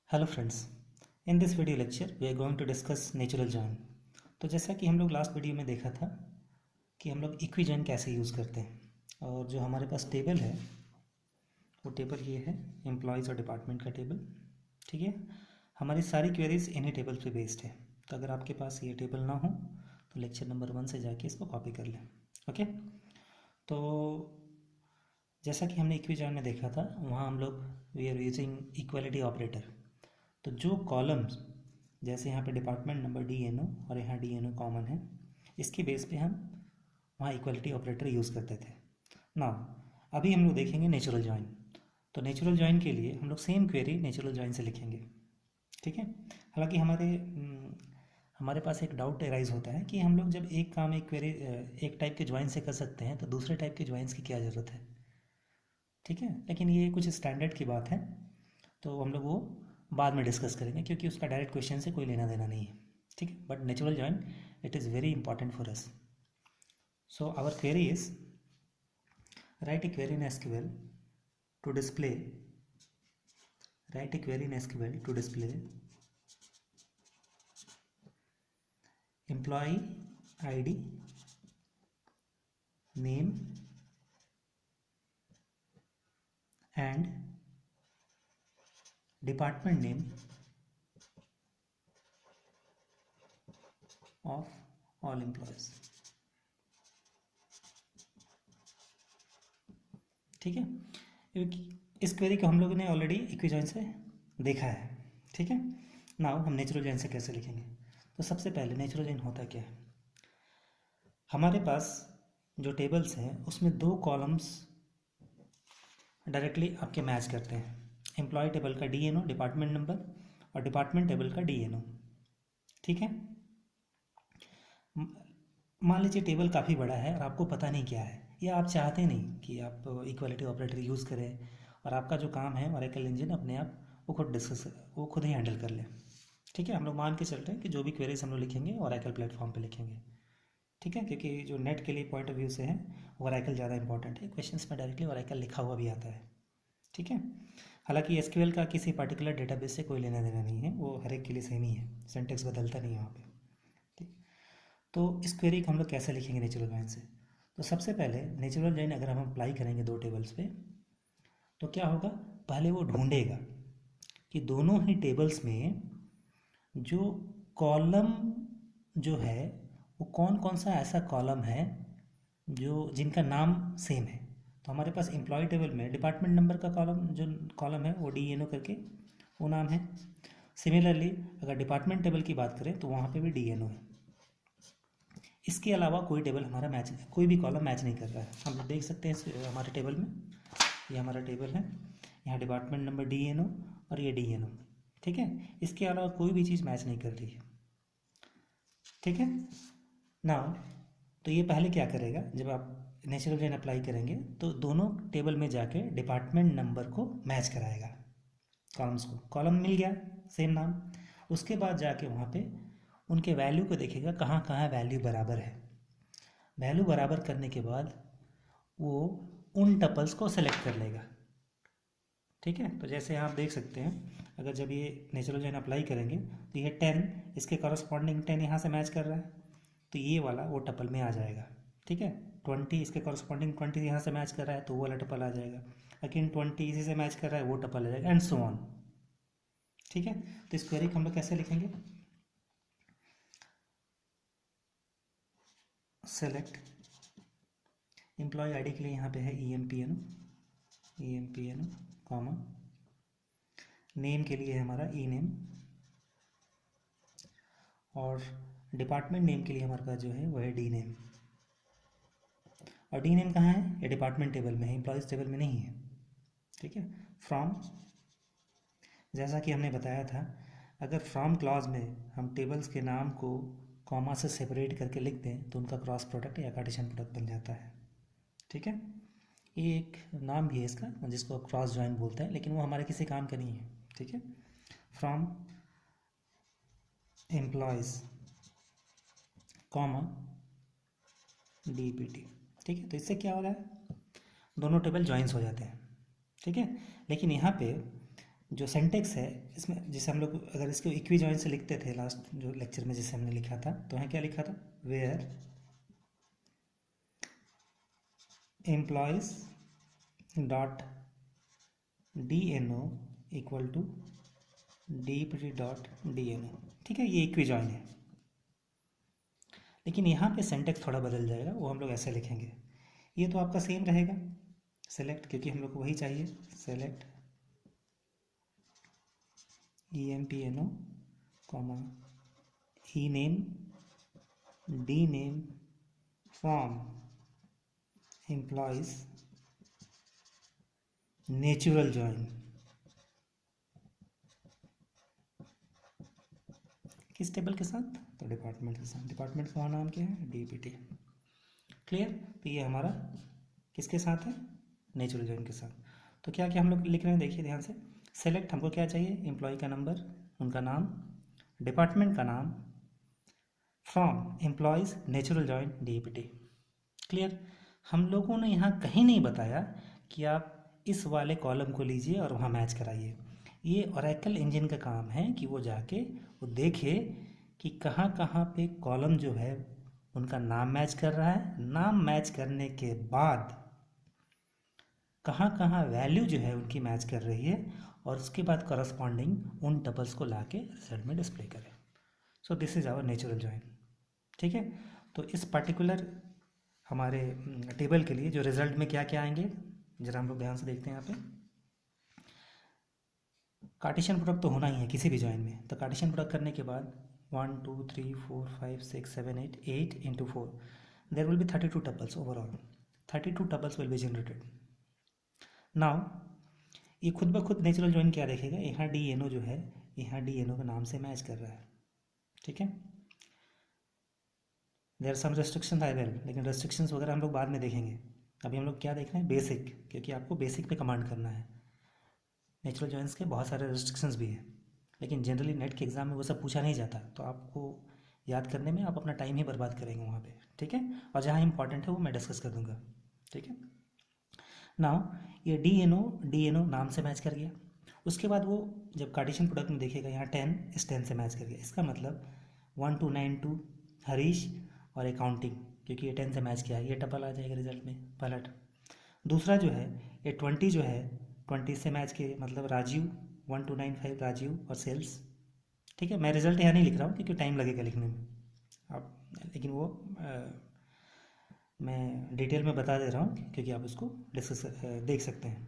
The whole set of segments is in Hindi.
Hello friends, in this video lecture we are going to discuss natural join. तो जैसा कि हम लोग लास्ट वीडियो में देखा था कि हम लोग इक्वी जॉइन कैसे यूज़ करते हैं, और जो हमारे पास टेबल है वो टेबल ये है एम्प्लॉयज़ और डिपार्टमेंट का टेबल। ठीक है, हमारी सारी क्वेरीज इन्हीं टेबल पे बेस्ड है। तो अगर आपके पास ये टेबल ना हो तो लेक्चर नंबर 1 से जाके इसको कॉपी कर लें। ओके, तो जैसा कि हमने इक्वी जॉइन में देखा था, वहाँ हम लोग we are using equality operator. तो जो कॉलम्स, जैसे यहाँ पे डिपार्टमेंट नंबर DNO और यहाँ DNO कॉमन है, इसके बेस पे हम वहाँ इक्वलिटी ऑपरेटर यूज़ करते थे। नाउ अभी हम लोग देखेंगे नेचुरल जॉइन। तो नेचुरल जॉइन के लिए हम लोग सेम क्वेरी नेचुरल जॉइन से लिखेंगे। ठीक है, हालांकि हमारे पास एक डाउट एराइज होता है कि हम लोग जब एक काम एक क्वेरी एक टाइप के ज्वाइन से कर सकते हैं तो दूसरे टाइप के ज्वाइंस की क्या ज़रूरत है। ठीक है, लेकिन ये कुछ स्टैंडर्ड की बात है, तो हम लोग वो बाद में डिस्कस करेंगे क्योंकि उसका डायरेक्ट क्वेश्चन से कोई लेना देना नहीं है। ठीक है, but natural join it is very important for us. So our query is write a query in SQL to display write a query in SQL to display employee ID, name and department name of all employees। ठीक है, इस क्वेरी को हम लोगों ने ऑलरेडी इक्विजॉइन से देखा है। ठीक है, नाउ हम नेचुरल जॉइन से कैसे लिखेंगे। तो सबसे पहले नेचुरल जॉइन होता क्या है, हमारे पास जो टेबल्स हैं उसमें दो कॉलम्स डायरेक्टली आपके मैच करते हैं। एम्प्लॉय टेबल का DNO डिपार्टमेंट नंबर और डिपार्टमेंट टेबल का DNO। ठीक है, मान लीजिए टेबल काफ़ी बड़ा है और आपको पता नहीं क्या है, या आप चाहते नहीं कि आप इक्वलिटी ऑपरेटर यूज़ करें और आपका जो काम है ओरेकल इंजन अपने आप वो खुद ही हैंडल कर ले। ठीक है, हम लोग मान के चलते हैं कि जो भी क्वेरीज हम लोग लिखेंगे ओरेकल प्लेटफॉर्म पे लिखेंगे। ठीक है, क्योंकि जो नेट के लिए पॉइंट ऑफ व्यू से है ओरेकल ज़्यादा इंपॉर्टेंट है, क्वेश्चंस में डायरेक्टली ओरेकल लिखा हुआ भी आता है। ठीक है, हालांकि SQL का किसी पर्टिकुलर डेटाबेस से कोई लेना देना नहीं है, वो हर एक के लिए सेम ही है, सिंटेक्स बदलता नहीं है वहाँ पे। ठीक, तो इस क्वेरी को हम लोग कैसे लिखेंगे नेचुरल जॉइन से। तो सबसे पहले नेचुरल जॉइन अगर हम अप्लाई करेंगे दो टेबल्स पे तो क्या होगा, पहले वो ढूंढेगा कि दोनों ही टेबल्स में जो कॉलम जो है वो कौन कौन सा ऐसा कॉलम है जो जिनका नाम सेम है। तो हमारे पास एम्प्लॉय टेबल में डिपार्टमेंट नंबर का कॉलम है वो DNO करके वो नाम है। सिमिलरली अगर डिपार्टमेंट टेबल की बात करें तो वहाँ पे भी DNO है। इसके अलावा कोई टेबल हमारा कोई भी कॉलम मैच नहीं कर रहा है। हम लोग देख सकते हैं हमारे टेबल में, ये हमारा टेबल है, यहाँ डिपार्टमेंट नंबर DNO और ये DNO। ठीक है, इसके अलावा कोई भी चीज़ मैच नहीं कर रही है। ठीक है, नाउ तो ये पहले क्या करेगा, जब आप नेचुरल जॉइन अप्लाई करेंगे तो दोनों टेबल में जाके डिपार्टमेंट नंबर को मैच कराएगा, कॉलम्स को, कॉलम मिल गया सेम नाम, उसके बाद जाके वहाँ पे उनके वैल्यू को देखेगा कहाँ कहाँ वैल्यू बराबर है। वैल्यू बराबर करने के बाद वो उन टपल्स को सेलेक्ट कर लेगा। ठीक है, तो जैसे आप देख सकते हैं, अगर जब ये नेचुरल जॉइन अप्लाई करेंगे तो ये 10 इसके कॉरस्पॉन्डिंग 10 यहाँ से मैच कर रहा है तो ये वाला वो टपल में आ जाएगा। ठीक है, 20 इसके कॉरस्पॉन्डिंग 20 यहाँ से मैच कर रहा है तो वो वाला टपल आ जाएगा। अगेन 20 इसी से मैच कर रहा है वो टपल आ जाएगा, एंड सो ऑन। ठीक है, तो इस क्वेरी को हम लोग कैसे लिखेंगे, सेलेक्ट एम्प्लॉय ID के लिए यहाँ पे है EMPNO कॉमा, नेम के लिए हमारा ENAME और डिपार्टमेंट नेम के लिए हमारे पास जो है वो है DNAME। और DNAME कहाँ है, ये डिपार्टमेंट टेबल में है, एम्प्लॉयज़ टेबल में नहीं है। ठीक है, फ्रॉम, जैसा कि हमने बताया था, अगर फ्रॉम क्लॉज में हम टेबल्स के नाम को कॉमा से सेपरेट करके लिख दें तो उनका क्रॉस प्रोडक्ट या कार्टेशियन प्रोडक्ट बन जाता है। ठीक है, ये एक नाम भी है इसका जिसको क्रॉस जॉइन बोलते हैं, लेकिन वो हमारे किसी काम का नहीं है। ठीक है, फ्रॉम एम्प्लॉयज़ कॉमा DPT। ठीक है, तो इससे क्या हो रहा है, दोनों टेबल ज्वाइंस हो जाते हैं। ठीक है, लेकिन यहाँ पे जो सेंटेक्स है इसमें, जैसे हम लोग अगर इसको इक्वी जॉइन से लिखते थे लास्ट जो लेक्चर में जैसे हमने लिखा था, तो यहाँ क्या लिखा था, where employees dot D N O equal to DPT dot DNO। ठीक है, ये इक्वी जॉइन है। लेकिन यहाँ पे सेंटेक्स थोड़ा बदल जाएगा, वो हम लोग ऐसे लिखेंगे। ये तो आपका सेम रहेगा, सेलेक्ट, क्योंकि हम लोग को वही चाहिए, select EMPNO comma E name D name from employees natural join. किस टेबल के साथ, तो डिपार्टमेंट के साथ। डिपार्टमेंट का नाम क्या है, DPT। क्लियर। तो ये हमारा किसके साथ है, नेचुरल जॉइन के साथ। तो क्या क्या हम लोग लिख रहे हैं, देखिए ध्यान से। सेलेक्ट हमको क्या चाहिए, एम्प्लॉय का नंबर, उनका नाम, डिपार्टमेंट का नाम, from employees natural join DPT। Clear. हम लोगों ने यहाँ कहीं नहीं बताया कि आप इस वाले कॉलम को लीजिए और वहाँ मैच कराइए। ये ओरेकल इंजन का काम है कि वो जाके वो देखे कि कहाँ कहाँ पे कॉलम जो है उनका नाम मैच कर रहा है, नाम मैच करने के बाद कहाँ कहाँ वैल्यू जो है उनकी मैच कर रही है, और उसके बाद करस्पॉन्डिंग उन टपल्स को लाके रिजल्ट में डिस्प्ले करें। So this is our natural join. ठीक है। तो इस पर्टिकुलर हमारे टेबल के लिए जो रिजल्ट में क्या क्या आएंगे, जरा हम लोग ध्यान से देखते हैं। यहाँ पे कार्टेशियन प्रोडक्ट तो होना ही है किसी भी जॉइन में। तो कार्टेशियन प्रोडक्ट करने के बाद 1 2 3 4 5 6 7 8 into 4 there will be 32 tuples overall. 32 tuples will be generated. Now ये खुद ब खुद नेचुरल जॉइन क्या देखेगा, यहाँ DNO जो है, यहाँ DNO के नाम से मैच कर रहा है। ठीक है। There some restriction I well, लेकिन रेस्ट्रिक्शंस वगैरह हम लोग बाद में देखेंगे। अभी हम लोग क्या देख रहे हैं, बेसिक, क्योंकि आपको बेसिक पे कमांड करना है। नेचुरल जॉइंस के बहुत सारे रेस्ट्रिक्शंस भी हैं, लेकिन जनरली नेट के एग्ज़ाम में वो सब पूछा नहीं जाता, तो आपको याद करने में आप अपना टाइम ही बर्बाद करेंगे वहाँ पे। ठीक है। और जहाँ इंपॉर्टेंट है वो मैं डिस्कस कर दूँगा। ठीक है। नाउ ये DNO नाम से मैच कर गया। उसके बाद वो जब कार्टेशियन प्रोडक्ट में देखेगा, यहाँ 10 इस 10 से मैच कर गया। इसका मतलब 1 2 9 2 हरीश और अकाउंटिंग, क्योंकि ये 10 से मैच किया है, ये टपल आ जाएगा रिजल्ट में, पलट। दूसरा जो है ये 20 जो है 20 से मैच के, मतलब राजीव 1295 राजीव और सेल्स। ठीक है। मैं रिजल्ट यहाँ नहीं लिख रहा हूँ क्योंकि टाइम लगेगा लिखने में आप, लेकिन वो मैं डिटेल में बता दे रहा हूँ क्योंकि आप उसको डिस्कस देख सकते हैं।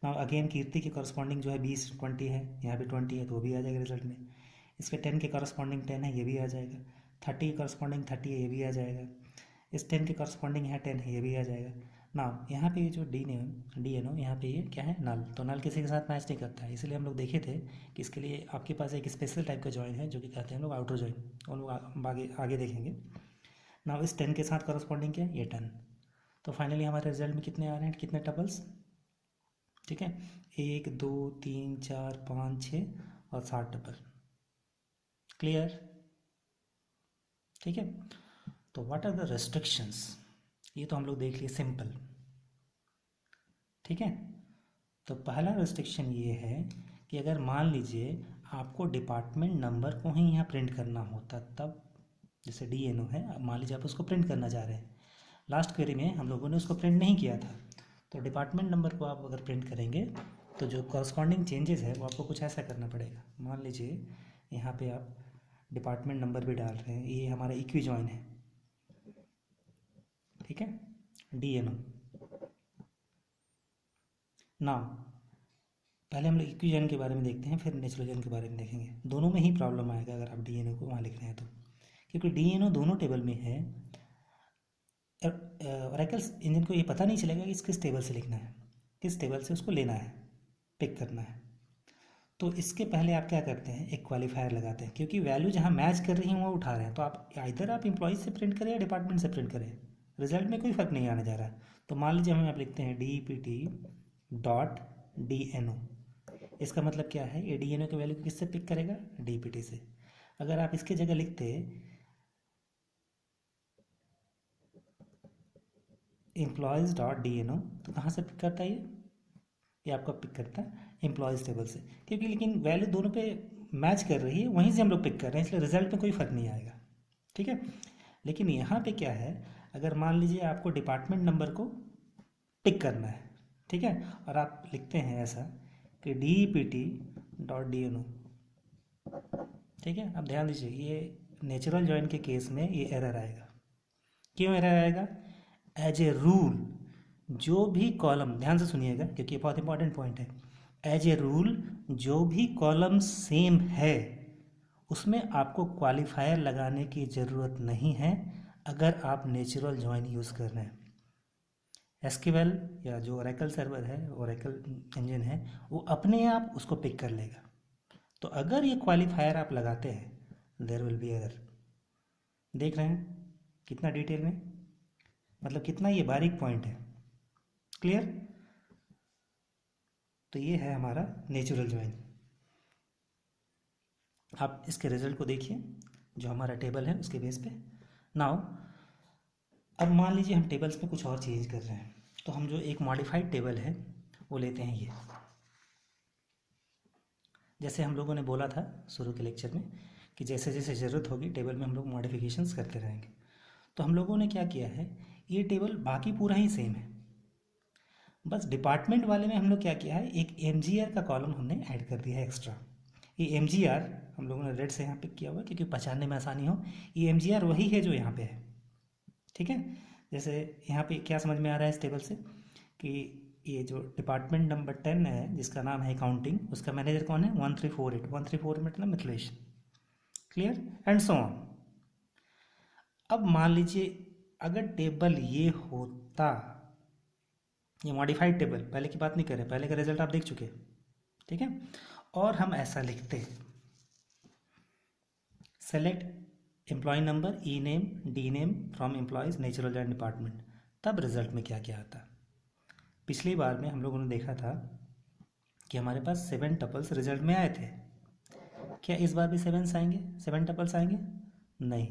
नाउ अगेन कीर्ति के कॉरस्पॉन्डिंग जो है 20 20 है, यहाँ भी 20 है, तो वो भी आ जाएगा रिजल्ट में। इसके 10 के कॉरस्पॉन्डिंग 10 है, ये भी आ जाएगा। 30 के कॉरस्पॉन्डिंग 30 है, ये भी आ जाएगा। इस 10 के कॉरस्पॉन्डिंग यहाँ 10 है, ये भी आ जाएगा। नाउ यहाँ पे ये जो DNO यहाँ पे ये क्या है, नल। तो नल किसी के साथ मैच नहीं करता है, इसलिए हम लोग देखे थे कि इसके लिए आपके पास एक स्पेशल टाइप का जॉइन है जो कि कहते हैं हम लोग आउटर जॉइन, वो लोग आगे देखेंगे। नाउ इस 10 के साथ कॉरस्पॉन्डिंग क्या है, ये 10। तो फाइनली हमारे रिजल्ट में कितने आ रहे हैं, कितने टपल्स। ठीक है। 1 2 3 4 5 6 और 7 टपल। क्लियर। ठीक है। तो व्हाट आर द रेस्ट्रिक्शंस, ये तो हम लोग देख लिए सिंपल। ठीक है। तो पहला रेस्ट्रिक्शन ये है कि अगर मान लीजिए आपको डिपार्टमेंट नंबर को ही यहाँ प्रिंट करना होता, तब जैसे DNO है, अब मान लीजिए आप उसको प्रिंट करना चाह रहे हैं। लास्ट क्वेरी में हम लोगों ने उसको प्रिंट नहीं किया था, तो डिपार्टमेंट नंबर को आप अगर प्रिंट करेंगे तो जो कॉरस्पॉन्डिंग चेंजेस है वो आपको कुछ ऐसा करना पड़ेगा। मान लीजिए यहाँ पे आप डिपार्टमेंट नंबर भी डाल रहे हैं, ये हमारा इक्वी जॉइन है। ठीक है। DNO। नाउ पहले हम लोग इक्वी जॉइन के बारे में देखते हैं, फिर नेचुरल जॉइन के बारे में देखेंगे। दोनों में ही प्रॉब्लम आएगा अगर आप DNO को वहाँ लिख रहे हैं तो, क्योंकि DNO दोनों टेबल में है। ओरेकल इंजन को ये पता नहीं चलेगा कि किस टेबल से लिखना है, किस टेबल से उसको लेना है, पिक करना है। तो इसके पहले आप क्या करते हैं, एक क्वालिफायर लगाते हैं, क्योंकि वैल्यू जहाँ मैच कर रही है वो उठा रहे हैं। तो आप इधर आप एम्प्लॉयज से प्रिंट करें या डिपार्टमेंट से प्रिंट करें, रिजल्ट में कोई फ़र्क नहीं आने जा रहा है। तो मान लीजिए हम आप लिखते हैं DPT डॉट DNO। इसका मतलब क्या है, ये DNO की वैल्यू किससे पिक करेगा, DPT से। अगर आप इसकी जगह लिखते एम्प्लॉयज़ डॉट DNO, तो कहाँ से पिक करता है ये, ये आपको पिक करता है एम्प्लॉयज़ टेबल से, क्योंकि लेकिन वैल्यू दोनों पे मैच कर रही है, वहीं से हम लोग पिक कर रहे हैं, इसलिए रिजल्ट में कोई फ़र्क नहीं आएगा। ठीक है, लेकिन यहाँ पे क्या है, अगर मान लीजिए आपको डिपार्टमेंट नंबर को पिक करना है, ठीक है, और आप लिखते हैं ऐसा कि DEPT.DNO, ठीक है। अब ध्यान दीजिए, ये नेचुरल जॉइन के केस में ये एरर आएगा। क्यों एरर आएगा? एज ए रूल जो भी कॉलम, ध्यान से सुनिएगा क्योंकि ये बहुत इंपॉर्टेंट पॉइंट है, एज ए रूल जो भी कॉलम सेम है उसमें आपको क्वालिफायर लगाने की ज़रूरत नहीं है अगर आप नेचुरल जॉइन यूज़ कर रहे हैं। एसक्यूएल या जो ओरेकल सर्वर है, ओरेकल इंजन है, वो अपने आप उसको पिक कर लेगा। तो अगर ये क्वालिफायर आप लगाते हैं देयर विल बी एरर। देख रहे हैं कितना डिटेल में, मतलब कितना ये बारीक पॉइंट है। क्लियर? तो ये है हमारा नेचुरल जॉइन। आप इसके रिजल्ट को देखिए जो हमारा टेबल है उसके बेस पे। नाउ अब मान लीजिए हम टेबल्स में कुछ और चेंज कर रहे हैं, तो हम जो एक मॉडिफाइड टेबल है वो लेते हैं ये। जैसे हम लोगों ने बोला था शुरू के लेक्चर में कि जैसे जैसे ज़रूरत होगी टेबल में हम लोग मॉडिफिकेशंस करते रहेंगे। तो हम लोगों ने क्या किया है, ये टेबल बाकी पूरा ही सेम है, बस डिपार्टमेंट वाले में हम लोग क्या किया है, एक MGR का कॉलम हमने ऐड कर दिया है एक्स्ट्रा। ये MGR हम लोगों ने रेड से यहाँ पिक किया हुआ है क्योंकि पहचानने में आसानी हो। ये MGR वही है जो यहाँ पे है, ठीक है। जैसे यहाँ पे क्या समझ में आ रहा है इस टेबल से कि ये जो डिपार्टमेंट नंबर 10 है जिसका नाम है अकाउंटिंग, उसका मैनेजर कौन है? 1348। 1348 मतलब Mithilesh. Clear and so on. अब मान लीजिए अगर टेबल ये होता, ये मॉडिफाइड टेबल, पहले की बात नहीं कर रहे, पहले का रिजल्ट आप देख चुके, ठीक है, और हम ऐसा लिखते select employ number, E name, D name from employees natural join department, तब रिजल्ट में क्या क्या आता। पिछली बार में हम लोगों ने देखा था कि हमारे पास 7 टपल्स रिजल्ट में आए थे। क्या इस बार भी 7 आएंगे, 7 टपल्स आएंगे? नहीं।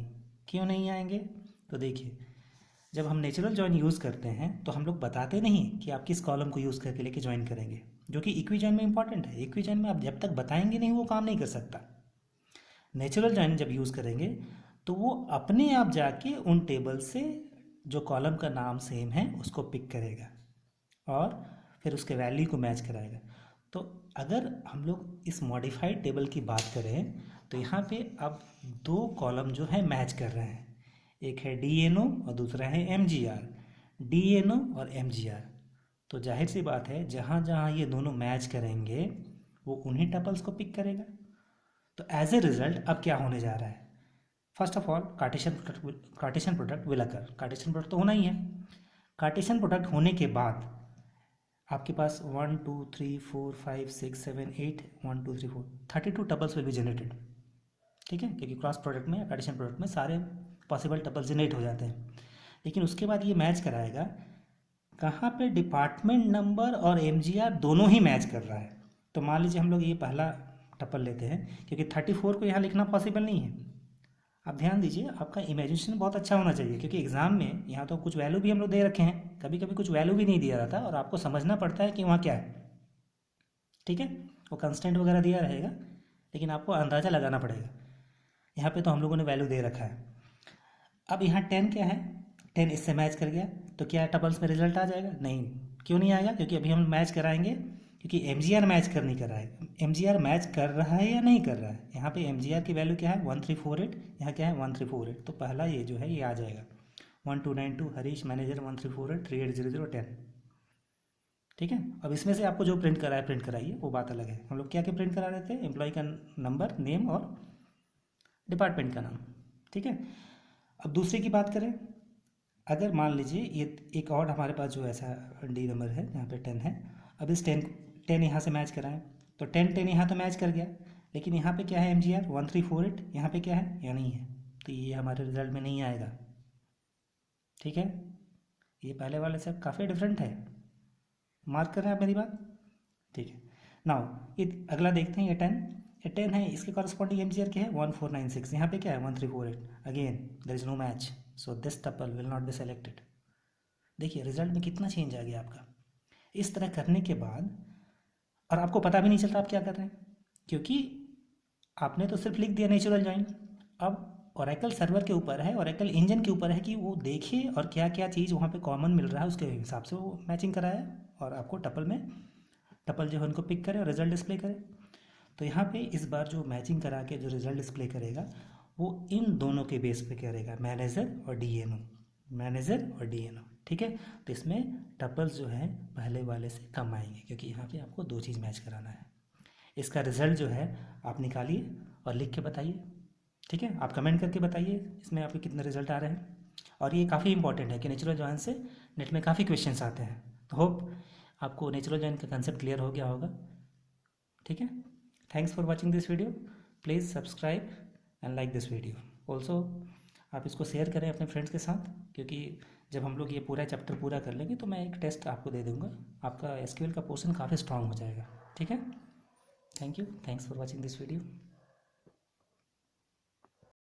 क्यों नहीं आएंगे? तो देखिए, जब हम नेचुरल जॉइन यूज़ करते हैं तो हम लोग बताते नहीं कि आप किस कॉलम को यूज़ करके लेके ज्वाइन करेंगे, जो कि इक्वी जॉइन में इंपॉर्टेंट है। इक्वी जॉइन में आप जब तक बताएंगे नहीं वो काम नहीं कर सकता। नेचुरल जॉइन जब यूज़ करेंगे तो वो अपने आप जाके उन टेबल से जो कॉलम का नाम सेम है उसको पिक करेगा और फिर उसके वैल्यू को मैच कराएगा। तो अगर हम लोग इस मॉडिफाइड टेबल की बात करें तो यहाँ पे अब 2 कॉलम जो है मैच कर रहे हैं, एक है DNO और दूसरा है MGR। DNO और MGR, तो जाहिर सी बात है जहाँ जहाँ ये दोनों मैच करेंगे वो उन्हीं टपल्स को पिक करेगा। तो एज ए रिजल्ट अब क्या होने जा रहा है, first of all Cartesian product will occur. Cartesian product तो होना ही है। कार्टेशियन प्रोडक्ट होने के बाद आपके पास 1 2 3 4 5 6 7 8 1 2 3 4 32 टपल्स विल बी जनरेटेड, ठीक है, क्योंकि क्रॉस प्रोडक्ट में, कार्टेशियन प्रोडक्ट में सारे पॉसिबल टपल जनरेट हो जाते हैं। लेकिन उसके बाद ये मैच कराएगा कहाँ पे, डिपार्टमेंट नंबर और MGR दोनों ही मैच कर रहा है। तो मान लीजिए हम लोग ये पहला टपल लेते हैं क्योंकि 34 को यहाँ लिखना पॉसिबल नहीं है। आप ध्यान दीजिए, आपका इमेजिनेशन बहुत अच्छा होना चाहिए क्योंकि एग्जाम में यहाँ तो कुछ वैल्यू भी हम लोग दे रखे हैं, कभी कभी कुछ वैल्यू भी नहीं दिया रहता और आपको समझना पड़ता है कि वहाँ क्या है, ठीक है। वो कंस्टेंट वगैरह दिया रहेगा लेकिन आपको अंदाज़ा लगाना पड़ेगा। यहाँ पे तो हम लोगों ने वैल्यू दे रखा है। अब यहाँ 10 क्या है, 10 इससे मैच कर गया तो क्या टपल्स में रिजल्ट आ जाएगा? नहीं। क्यों नहीं आएगा? क्योंकि अभी हम मैच कराएंगे, क्योंकि MGR मैच कर नहीं कर रहा है। MGR मैच कर रहा है या नहीं कर रहा है, यहाँ पे MGR की वैल्यू क्या है 1348, यहाँ क्या है 1348, तो पहला ये जो है ये आ जाएगा 1292 हरीश मैनेजर 1348 3800 10, ठीक है। अब इसमें से आपको जो प्रिंट कराए प्रिंट कराइए, वो बात अलग है। हम लोग क्या क्या प्रिंट करा रहे थे, एम्प्लॉय का नंबर, नेम और डिपार्टमेंट का नाम, ठीक है। अब दूसरे की बात करें, अगर मान लीजिए ये एक और हमारे पास जो ऐसा डी नंबर है यहाँ पे 10 है, अब इस 10 यहाँ से मैच कराएं तो 10 यहाँ तो मैच कर गया, लेकिन यहाँ पे क्या है MGR 1348, यहाँ पे क्या है, या नहीं है, तो ये हमारे रिजल्ट में नहीं आएगा, ठीक है। ये पहले वाले से काफ़ी डिफरेंट है, मार्क कर रहे हैं आप मेरी बात, ठीक है। नाउ ये अगला देखते हैं, ये 10 है, इसके कॉरस्पॉन्डिंग MGR क्या है 1496, यहाँ पे क्या है 1348, again there is no match, so this tuple will not be selected. देखिए रिजल्ट में कितना चेंज आ गया आपका। इस तरह करने के बाद और आपको पता भी नहीं चलता आप क्या कर रहे हैं, क्योंकि आपने तो सिर्फ लिख दिया नेचुरल जॉइन। अब ओरेकल सर्वर के ऊपर है, ओरेकल इंजन के ऊपर है कि वो देखे और क्या क्या चीज़ वहाँ पे कॉमन मिल रहा है उसके हिसाब से वो मैचिंग कराए और आपको टपल में टपल जो है उनको पिक करे और रिजल्ट डिस्प्ले करे। तो यहाँ पे इस बार जो मैचिंग करा के जो रिजल्ट डिस्प्ले करेगा वो इन दोनों के बेस पे करेगा, मैनेजर और डीएनओ, मैनेजर और डीएनओ। ठीक है, तो इसमें टपल्स जो है पहले वाले से कम आएंगे क्योंकि यहाँ पे आपको दो चीज़ मैच कराना है। इसका रिजल्ट जो है आप निकालिए और लिख के बताइए। ठीक है, आप कमेंट करके बताइए इसमें आपके कितने रिजल्ट आ रहे हैं। और ये काफ़ी इंपॉर्टेंट है कि नेचुरल जॉइन से नेट में काफ़ी क्वेश्चंस आते हैं। तो होप आपको नेचुरल जॉइन का कंसेप्ट क्लियर हो गया होगा। ठीक है, thanks for watching this video. Please subscribe and like this video also. आप इसको शेयर करें अपने फ्रेंड्स के साथ, क्योंकि जब हम लोग ये पूरा चैप्टर पूरा कर लेंगे तो मैं एक टेस्ट आपको दे दूँगा, आपका एसक्यूएल का पोर्शन काफ़ी स्ट्रांग हो जाएगा। ठीक है, thank you, thanks for watching this video.